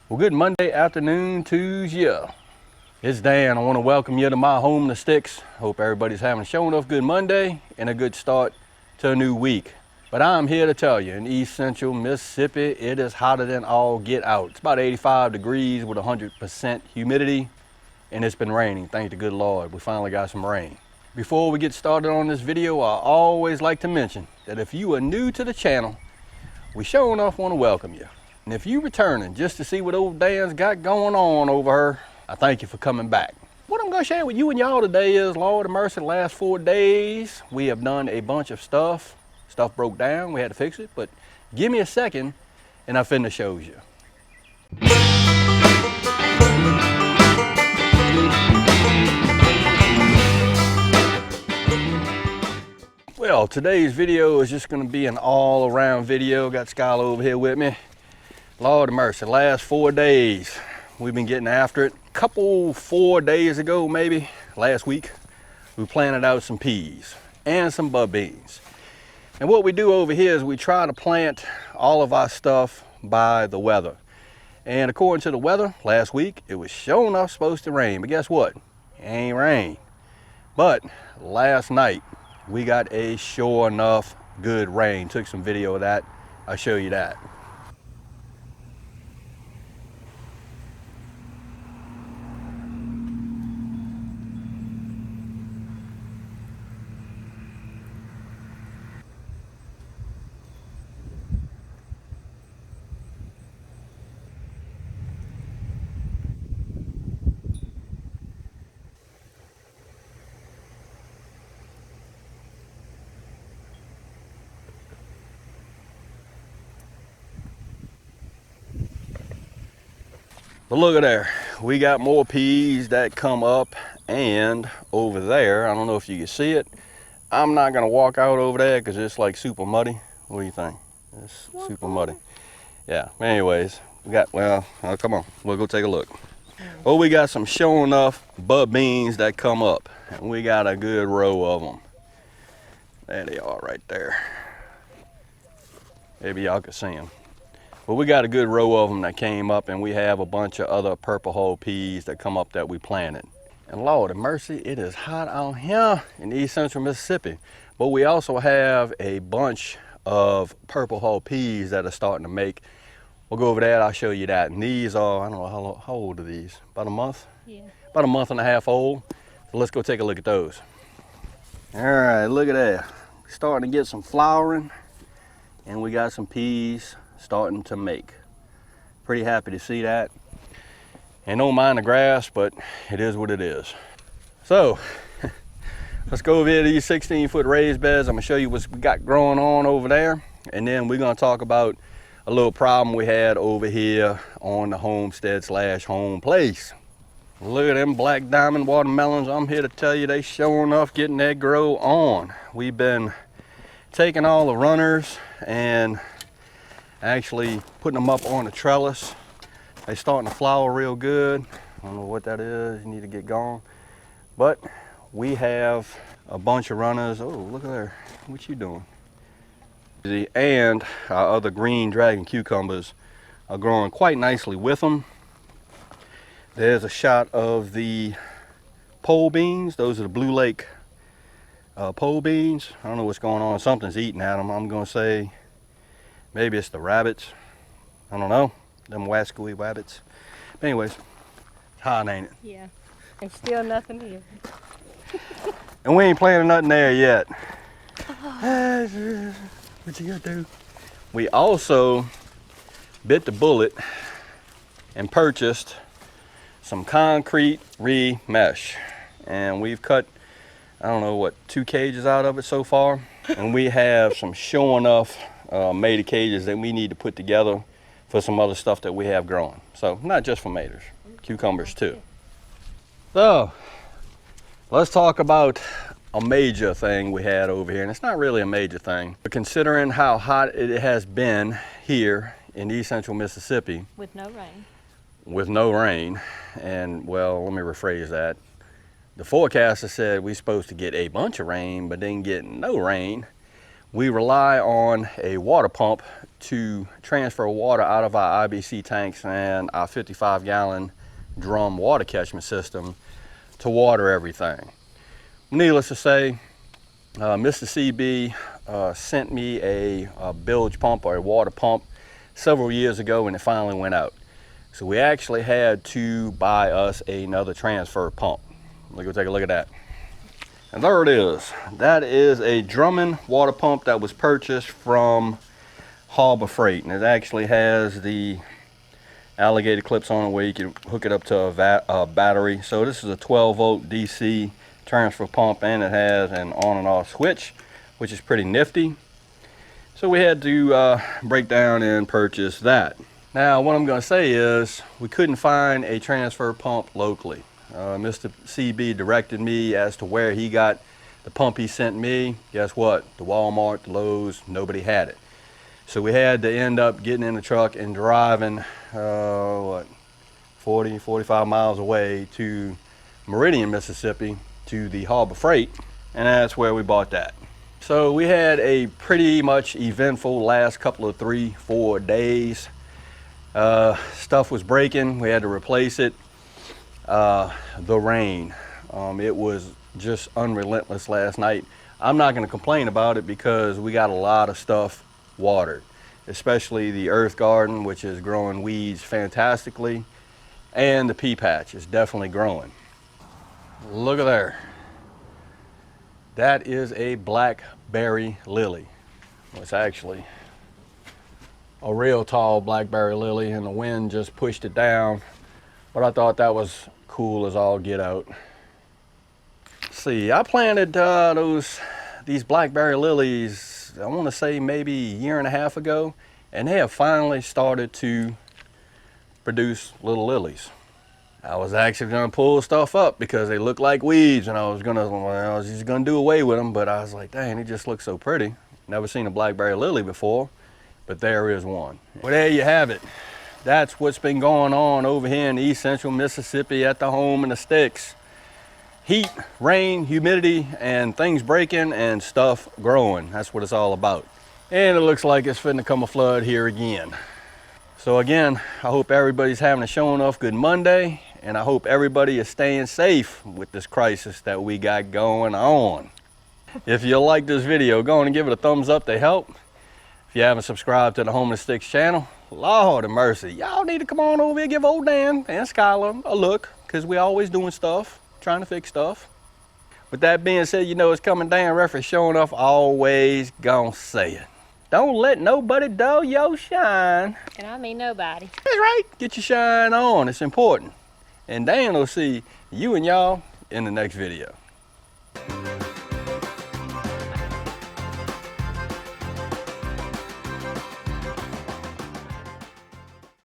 Well, good Monday afternoon to you. It's Dan. I want to welcome you to my home, the Sticks. Hope everybody's having a show enough good Monday and a good start to a new week. But I'm here to tell you, in East Central Mississippi, it is hotter than all get out. It's about 85 degrees with 100% humidity, and it's been raining. Thank the good Lord, we finally got some rain. Before we get started on this video, I always like to mention that if you are new to the channel, we sure enough want to welcome you. And if you returning just to see what old Dan's got going on over her, I thank you for coming back. What I'm gonna share with you and y'all today is, Lord of mercy, the last 4 days, we have done a bunch of stuff. Stuff broke down, we had to fix it, but give me a second and I finna show you. Well, today's video is just gonna be an all around video. Got Skylar over here with me. Lord of mercy, last 4 days, we've been getting after it. Couple 4 days ago, maybe, last week, we planted out some peas and some bud beans. And what we do over here is we try to plant all of our stuff by the weather. And according to the weather, last week, it was sure enough supposed to rain. But guess what? It ain't rain. But last night, we got a sure enough good rain. Took some video of that. I'll show you that. But look at there, we got more peas that come up, and over there, I don't know if you can see it. I'm not gonna walk out over there because it's like super muddy. What do you think? It's super muddy. Yeah, anyways, we got, well, come on, we'll go take a look. Oh, we got some sure enough bud beans that come up, and we got a good row of them. There they are right there. Maybe y'all can see them. Well, we got a good row of them that came up, and we have a bunch of other purple hull peas that come up that we planted. And Lord of mercy, it is hot out here in East Central Mississippi. But we also have a bunch of purple hull peas that are starting to make. We'll go over that, I'll show you that. And these are, I don't know, how old are these? About a month? Yeah. About a month and a half old. So let's go take a look at those. All right, look at that. Starting to get some flowering, and we got some peas starting to make. Pretty happy to see that. And don't mind the grass, but it is what it is. So let's go over here to these 16-foot raised beds. I'm gonna show you what we got growing on over there, and then we're gonna talk about a little problem we had over here on the homestead / home place. Look at them black diamond watermelons. I'm here to tell you they sure enough getting that grow on. We've been taking all the runners and actually putting them up on the trellis. They starting to flower real good. I don't know what that is, you need to get going. But we have a bunch of runners. Oh, look at there, what you doing? And our other green dragon cucumbers are growing quite nicely with them. There's a shot of the pole beans. Those are the Blue Lake pole beans. I don't know what's going on, something's eating at them. I'm gonna say maybe it's the rabbits. I don't know. Them wascally rabbits. But anyways, it's hot, ain't it? Yeah. And still nothing here. And we ain't planting nothing there yet. What you gonna do? We also bit the bullet and purchased some concrete remesh. And we've cut, I don't know what, 2 cages out of it so far. And we have some sure enough mated cages that we need to put together for some other stuff that we have growing. So not just for maters, cucumbers too. So let's talk about a major thing we had over here. And it's not really a major thing, but considering how hot it has been here in East Central Mississippi. With no rain. With no rain. And well, let me rephrase that. The forecaster said we're supposed to get a bunch of rain, but didn't get no rain. We rely on a water pump to transfer water out of our IBC tanks and our 55-gallon drum water catchment system to water everything. Needless to say, Mr. CB sent me a bilge pump or a water pump several years ago, and it finally went out. So we actually had to buy us another transfer pump. Let's go take a look at that. And there it is. That is a Drummond water pump that was purchased from Harbor Freight, and it actually has the alligator clips on it where you can hook it up to a battery. So this is a 12-volt DC transfer pump, and it has an on and off switch, which is pretty nifty. So we had to break down and purchase that. Now what I'm going to say is we couldn't find a transfer pump locally. Mr. CB directed me as to where he got the pump he sent me. Guess what? The Walmart, the Lowe's, nobody had it. So we had to end up getting in the truck and driving 40, 45 miles away to Meridian, Mississippi, to the Harbor Freight, and that's where we bought that. So we had a pretty much eventful last couple of 3-4 days. Stuff was breaking, we had to replace it. The rain, it was just unrelentless last night. I'm not going to complain about it because we got a lot of stuff watered, especially the earth garden, which is growing weeds fantastically, and the pea patch is definitely growing. Look at there. That is a blackberry lily. Well, it's actually a real tall blackberry lily, and the wind just pushed it down, but I thought that was cool as all get out. See, I planted these blackberry lilies, I want to say maybe a year and a half ago, and they have finally started to produce little lilies. I was actually going to pull stuff up because they look like weeds, and I was just going to do away with them, but I was like, dang, it just looks so pretty. Never seen a blackberry lily before, but there is one. Well, there you have it. That's what's been going on over here in East Central Mississippi at the home in the sticks. Heat, rain, humidity, and things breaking and stuff growing. That's what it's all about. And it looks like it's fitting to come a flood here again. So again, I hope everybody's having a showing off good Monday, and I hope everybody is staying safe with this crisis that we got going on. If you like this video, go on and give it a thumbs up to help. If you haven't subscribed to the Home and Sticks channel, Lord of mercy, y'all need to come on over here, give old Dan and Skylar a look, because we always doing stuff, trying to fix stuff. With that being said, you know it's coming down, reference showing off, always gonna say it. Don't let nobody dull your shine. And I mean nobody. That's right, get your shine on, it's important. And Dan will see you and y'all in the next video.